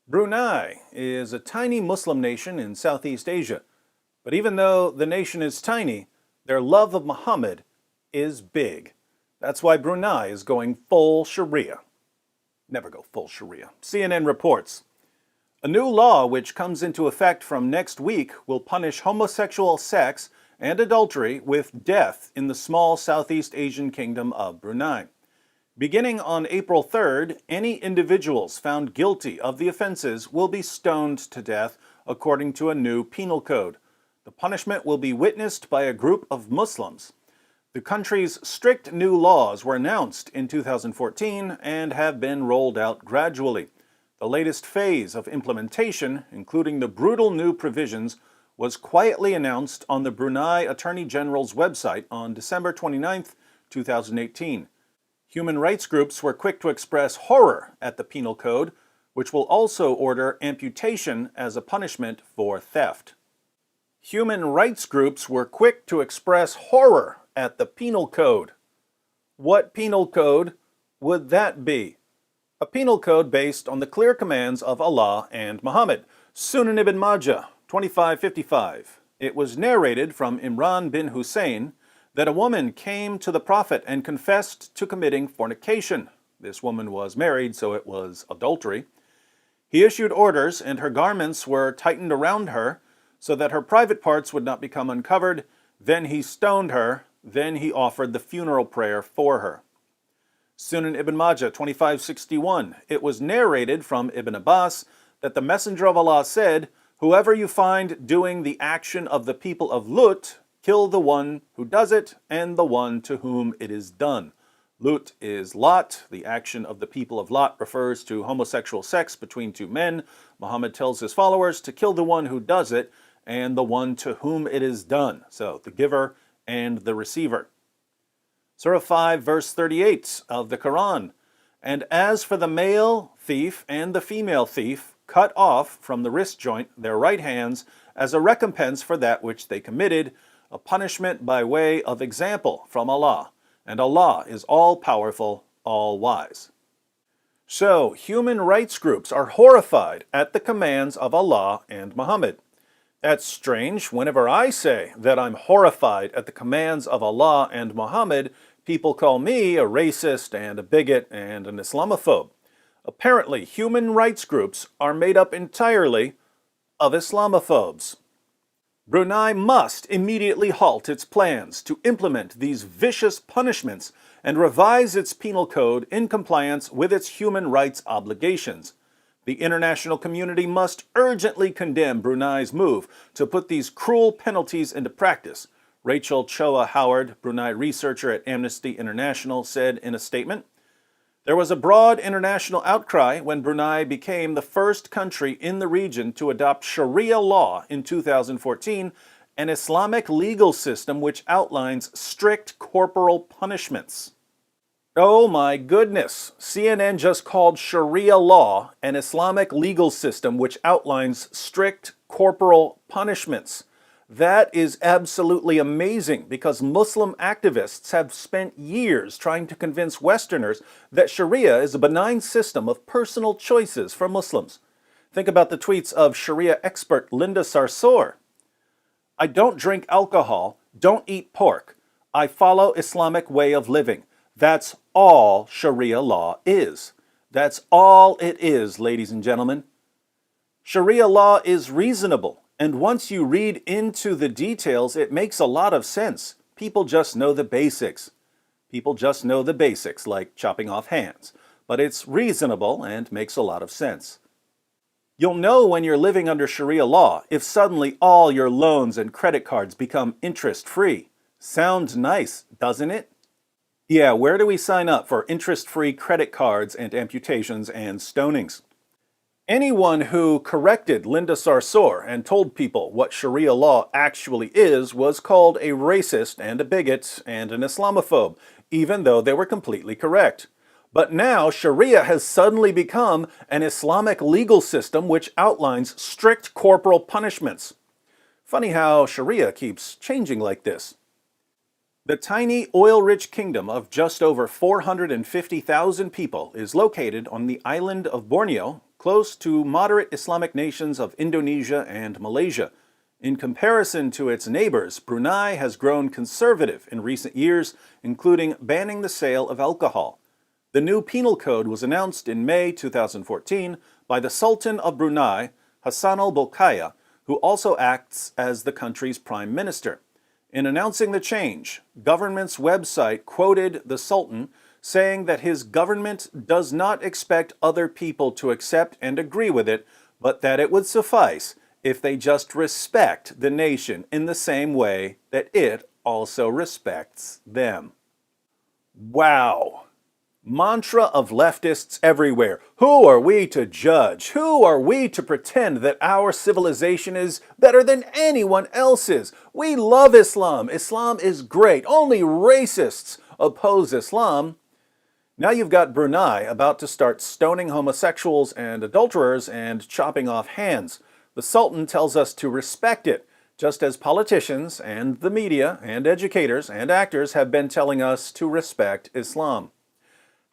Brunei is a tiny Muslim nation in Southeast Asia. But even though the nation is tiny, their love of Muhammad is big. That's why Brunei is going full sharia. Never go full sharia. CNN reports. A new law which comes into effect from next week will punish homosexual sex and adultery with death in the small Southeast Asian kingdom of Brunei. Beginning on April 3rd, any individuals found guilty of the offenses will be stoned to death according to a new penal code. The punishment will be witnessed by a group of Muslims. The country's strict new laws were announced in 2014 and have been rolled out gradually. The latest phase of implementation, including the brutal new provisions, was quietly announced on the Brunei Attorney General's website on December 29, 2018. Human rights groups were quick to express horror at the penal code, which will also order amputation as a punishment for theft. Human rights groups were quick to express horror at the penal code. What penal code would that be? A penal code based on the clear commands of Allah and Muhammad. Sunan ibn Majah, 2555. It was narrated from Imran bin Hussein that a woman came to the Prophet and confessed to committing fornication. This woman was married, so it was adultery. He issued orders, and her garments were tightened around her so that her private parts would not become uncovered. Then he stoned her. Then he offered the funeral prayer for her. Sunan ibn Majah, 2561. It was narrated from Ibn Abbas that the Messenger of Allah said, "Whoever you find doing the action of the people of Lut, kill the one who does it and the one to whom it is done." Lut is Lot. The action of the people of Lot refers to homosexual sex between two men. Muhammad tells his followers to kill the one who does it and the one to whom it is done. So the giver and the receiver. Surah 5, verse 38 of the Quran. And as for the male thief and the female thief, cut off from the wrist joint their right hands as a recompense for that which they committed, a punishment by way of example from Allah, and Allah is all-powerful, all-wise. So, human rights groups are horrified at the commands of Allah and Muhammad. That's strange. Whenever I say that I'm horrified at the commands of Allah and Muhammad, people call me a racist and a bigot and an Islamophobe. Apparently, human rights groups are made up entirely of Islamophobes. Brunei must immediately halt its plans to implement these vicious punishments and revise its penal code in compliance with its human rights obligations. The international community must urgently condemn Brunei's move to put these cruel penalties into practice, Rachel Choa Howard, Brunei researcher at Amnesty International, said in a statement. There was a broad international outcry when Brunei became the first country in the region to adopt Sharia law in 2014, an Islamic legal system which outlines strict corporal punishments. Oh my goodness, CNN just called Sharia law an Islamic legal system which outlines strict corporal punishments. That is absolutely amazing because Muslim activists have spent years trying to convince Westerners that Sharia is a benign system of personal choices for Muslims. Think about the tweets of Sharia expert Linda Sarsour. I don't drink alcohol, don't eat pork. I follow Islamic way of living. That's all Sharia law is. That's all it is, ladies and gentlemen. Sharia law is reasonable. And once you read into the details, it makes a lot of sense. People just know the basics. People just know the basics, like chopping off hands. But it's reasonable and makes a lot of sense. You'll know when you're living under Sharia law if suddenly all your loans and credit cards become interest-free. Sounds nice, doesn't it? Yeah, where do we sign up for interest-free credit cards and amputations and stonings? Anyone who corrected Linda Sarsour and told people what Sharia law actually is was called a racist and a bigot and an Islamophobe, even though they were completely correct. But now Sharia has suddenly become an Islamic legal system which outlines strict corporal punishments. Funny how Sharia keeps changing like this. The tiny oil-rich kingdom of just over 450,000 people is located on the island of Borneo, close to moderate Islamic nations of Indonesia and Malaysia. In comparison to its neighbors, Brunei has grown conservative in recent years, including banning the sale of alcohol. The new penal code was announced in May 2014 by the Sultan of Brunei, Hassan al-Bolkiah, who also acts as the country's prime minister. In announcing the change, government's website quoted the Sultan saying that his government does not expect other people to accept and agree with it, but that it would suffice if they just respect the nation in the same way that it also respects them. Wow! Mantra of leftists everywhere. Who are we to judge? Who are we to pretend that our civilization is better than anyone else's? We love Islam. Islam is great. Only racists oppose Islam. Now you've got Brunei about to start stoning homosexuals and adulterers and chopping off hands. The Sultan tells us to respect it, just as politicians and the media and educators and actors have been telling us to respect Islam.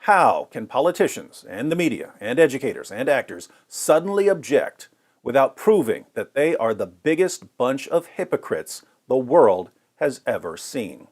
How can politicians and the media and educators and actors suddenly object without proving that they are the biggest bunch of hypocrites the world has ever seen?